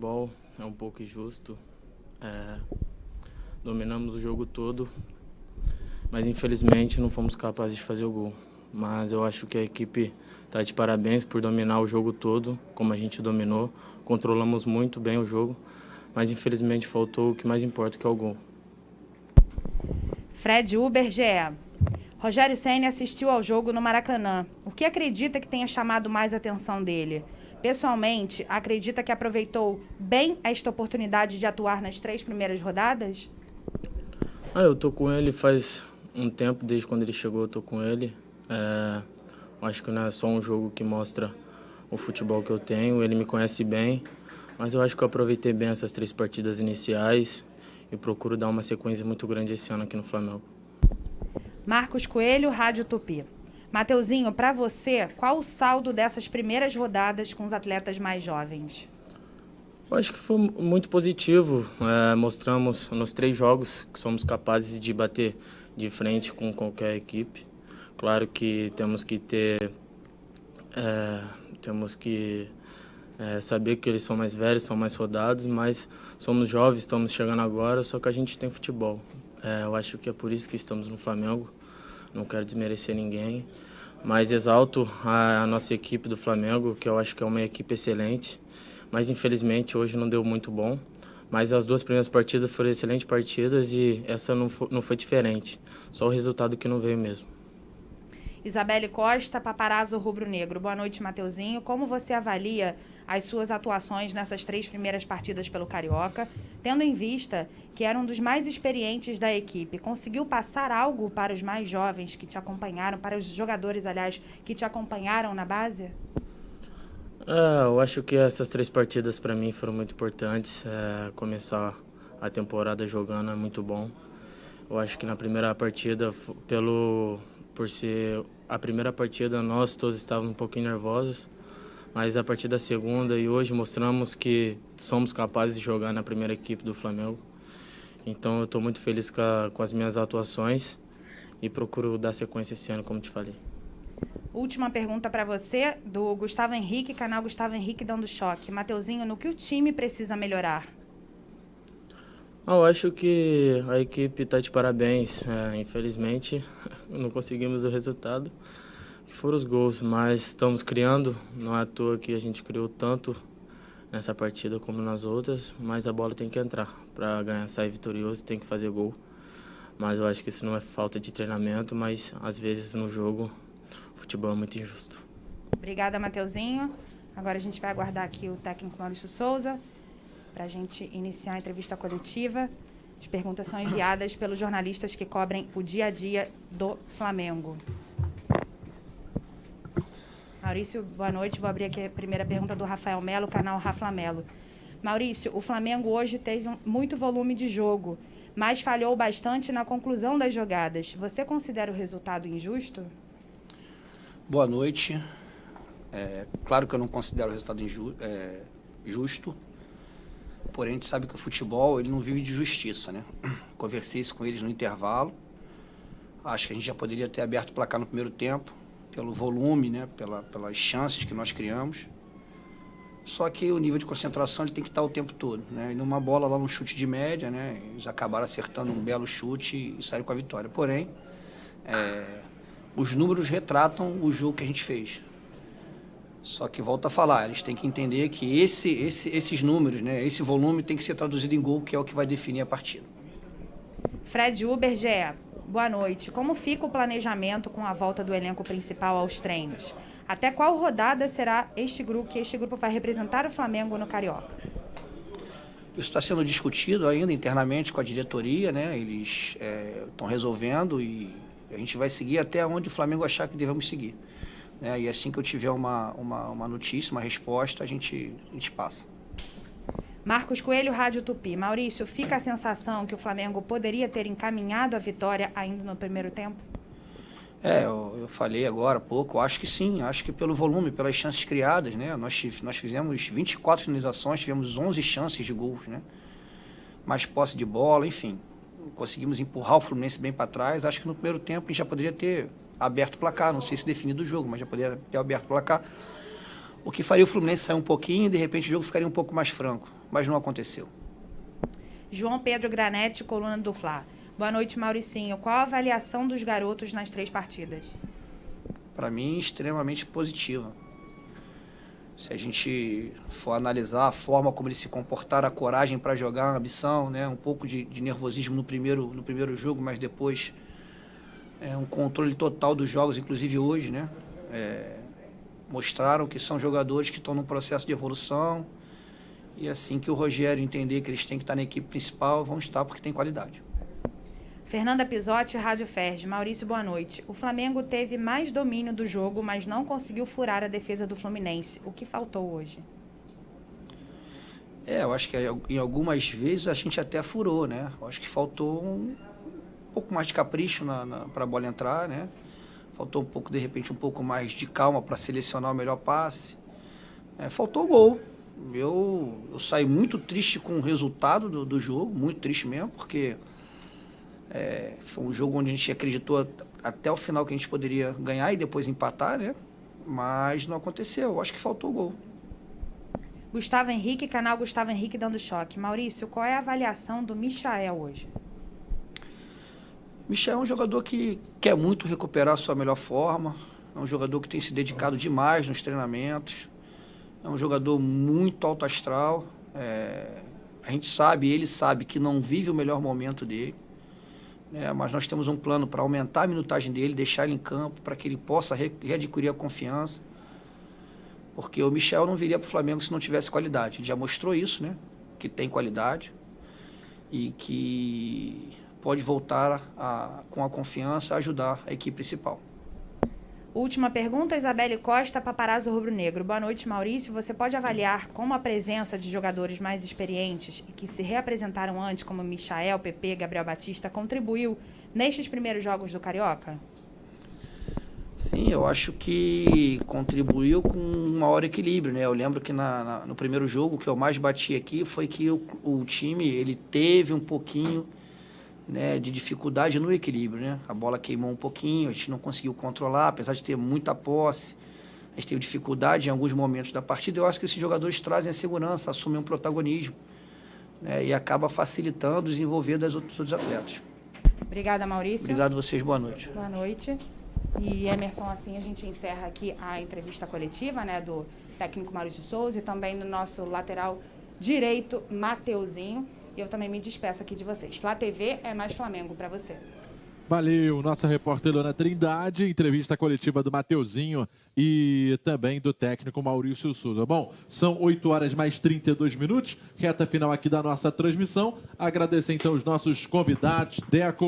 Futebol é um pouco injusto, dominamos o jogo todo, mas infelizmente não fomos capazes de fazer o gol. Mas eu acho que a equipe está de parabéns por dominar o jogo todo, como a gente dominou, controlamos muito bem o jogo, mas infelizmente faltou o que mais importa, que é o gol. Fred Uber, GE. Rogério Ceni assistiu ao jogo no Maracanã. O que acredita que tenha chamado mais a atenção dele? Pessoalmente, acredita que aproveitou bem esta oportunidade de atuar nas 3 primeiras rodadas? Eu tô com ele faz um tempo, desde quando ele chegou eu tô com ele. Acho que não é só um jogo que mostra o futebol que eu tenho, ele me conhece bem, mas eu acho que eu aproveitei bem essas 3 partidas iniciais e procuro dar uma sequência muito grande esse ano aqui no Flamengo. Marcos Coelho, Rádio Tupi. Mateuzinho, para você, qual o saldo dessas primeiras rodadas com os atletas mais jovens? Eu acho que foi muito positivo. Mostramos nos 3 jogos que somos capazes de bater de frente com qualquer equipe. Claro que temos que saber que eles são mais velhos, são mais rodados, mas somos jovens, estamos chegando agora, só que a gente tem futebol. Eu acho que é por isso que estamos no Flamengo. Não quero desmerecer ninguém, mas exalto a nossa equipe do Flamengo, que eu acho que é uma equipe excelente. Mas infelizmente hoje não deu muito bom. Mas as 2 primeiras partidas foram excelentes partidas e essa não foi diferente. Só o resultado que não veio mesmo. Isabelle Costa, Paparazzo Rubro Negro. Boa noite, Mateuzinho. Como você avalia as suas atuações nessas 3 primeiras partidas pelo Carioca, tendo em vista que era um dos mais experientes da equipe? Conseguiu passar algo para os mais jovens que te acompanharam, para os jogadores, aliás, que te acompanharam na base? Eu acho que essas 3 partidas para mim foram muito importantes. Começar a temporada jogando é muito bom. Eu acho que na primeira partida, por ser a primeira partida, nós todos estávamos um pouquinho nervosos, mas a partir da segunda e hoje mostramos que somos capazes de jogar na primeira equipe do Flamengo. Então eu estou muito feliz com as minhas atuações e procuro dar sequência esse ano, como te falei. Última pergunta para você, do Gustavo Henrique, canal Gustavo Henrique Dando Choque. Mateuzinho, no que o time precisa melhorar? Eu acho que a equipe está de parabéns. Infelizmente, não conseguimos o resultado, que foram os gols, mas estamos criando. Não é à toa que a gente criou tanto nessa partida como nas outras, mas a bola tem que entrar. Para ganhar, sair vitorioso, tem que fazer gol. Mas eu acho que isso não é falta de treinamento, mas às vezes no jogo o futebol é muito injusto. Obrigada, Mateuzinho. Agora a gente vai aguardar aqui o técnico Maurício Souza para a gente iniciar a entrevista coletiva. As perguntas são enviadas pelos jornalistas que cobrem o dia a dia do Flamengo. Maurício, boa noite. Vou abrir aqui a primeira pergunta do Rafael Melo, canal Rafa Melo. Maurício, o Flamengo hoje teve muito volume de jogo, mas falhou bastante na conclusão das jogadas. Você considera o resultado injusto? Boa noite. Claro que eu não considero o resultado justo, porém a gente sabe que o futebol ele não vive de justiça, né? Conversei isso com eles no intervalo. Acho que a gente já poderia ter aberto o placar no primeiro tempo, pelo volume, né? Pelas chances que nós criamos. Só que o nível de concentração ele tem que estar o tempo todo, né? E numa bola lá no chute de média, né? Eles acabaram acertando um belo chute e saíram com a vitória. Porém, os números retratam o jogo que a gente fez. Só que volta a falar, eles têm que entender que esses números, né, esse volume tem que ser traduzido em gol, que é o que vai definir a partida. Fred Uber, GE. Boa noite. Como fica o planejamento com a volta do elenco principal aos treinos? Até qual rodada será que este grupo vai representar o Flamengo no Carioca? Isso está sendo discutido ainda internamente com a diretoria, né? Eles estão resolvendo e a gente vai seguir até onde o Flamengo achar que devemos seguir. E assim que eu tiver uma notícia, uma resposta, a gente passa. Marcos Coelho, Rádio Tupi. Maurício, fica a sensação que o Flamengo poderia ter encaminhado a vitória ainda no primeiro tempo? Eu falei agora há pouco, acho que sim, acho que pelo volume, pelas chances criadas, né? Nós fizemos 24 finalizações, tivemos 11 chances de gols, né? Mais posse de bola, enfim. Conseguimos empurrar o Fluminense bem para trás. Acho que no primeiro tempo a gente já poderia ter aberto o placar, não sei se definido o jogo, mas já poderia ter aberto o placar. O que faria o Fluminense sair um pouquinho e de repente o jogo ficaria um pouco mais franco. mas não aconteceu. João Pedro Granete, coluna do Fla. Boa noite, Mauricinho. Qual a avaliação dos garotos nas 3 partidas? Para mim, extremamente positiva. Se a gente for analisar a forma como eles se comportaram, a coragem para jogar, a ambição, né? Um pouco de nervosismo no primeiro jogo, mas depois um controle total dos jogos, inclusive hoje, né? Mostraram que são jogadores que estão num processo de evolução e assim que o Rogério entender que eles têm que estar na equipe principal, vão estar porque tem qualidade. Fernanda Pisotti, Rádio Ferdi. Maurício, boa noite. O Flamengo teve mais domínio do jogo, mas não conseguiu furar a defesa do Fluminense. O que faltou hoje? Eu acho que em algumas vezes a gente até furou, né? Eu acho que faltou um pouco mais de capricho para a bola entrar, né? Faltou de repente, um pouco mais de calma para selecionar o melhor passe. Faltou o gol. Eu saí muito triste com o resultado do jogo, muito triste mesmo, porque foi um jogo onde a gente acreditou até o final que a gente poderia ganhar e depois empatar, né? Mas não aconteceu. Eu acho que faltou o gol. Gustavo Henrique, canal Gustavo Henrique dando choque. Maurício, qual é a avaliação do Michael hoje? Michael é um jogador que quer muito recuperar a sua melhor forma. É um jogador que tem se dedicado demais nos treinamentos. É um jogador muito alto astral. A gente sabe, ele sabe que não vive o melhor momento dele. Mas nós temos um plano para aumentar a minutagem dele, deixar ele em campo, para que ele possa readquirir a confiança. Porque o Michael não viria para o Flamengo se não tivesse qualidade. Ele já mostrou isso, né? Que tem qualidade e que pode voltar com a confiança a ajudar a equipe principal. Última pergunta, Isabelle Costa, Paparazzo Rubro Negro. Boa noite, Maurício. Você pode avaliar como a presença de jogadores mais experientes e que se reapresentaram antes, como Michael, PP, Gabriel Batista, contribuiu nestes primeiros jogos do Carioca? Sim, eu acho que contribuiu com um maior equilíbrio, né? Eu lembro que no primeiro jogo, o que eu mais bati aqui foi que o time ele teve um pouquinho, né, de dificuldade no equilíbrio, né? A bola queimou um pouquinho, a gente não conseguiu controlar, apesar de ter muita posse. A gente teve dificuldade em alguns momentos da partida. Eu acho que esses jogadores trazem a segurança, assumem um protagonismo, né, e acaba facilitando o desenvolver dos outros atletas. Obrigada, Maurício. Obrigado a vocês, boa noite. Boa noite. E, Emerson, assim a gente encerra aqui a entrevista coletiva, né, do técnico Maurício Souza e também do nosso lateral direito, Mateuzinho. E eu também me despeço aqui de vocês. Flá TV é mais Flamengo para você. Valeu, nossa repórter Luana Trindade, entrevista coletiva do Mateuzinho e também do técnico Maurício Souza. Bom, são 8h mais 32 minutos, reta final aqui da nossa transmissão. Agradecer então os nossos convidados, Deco.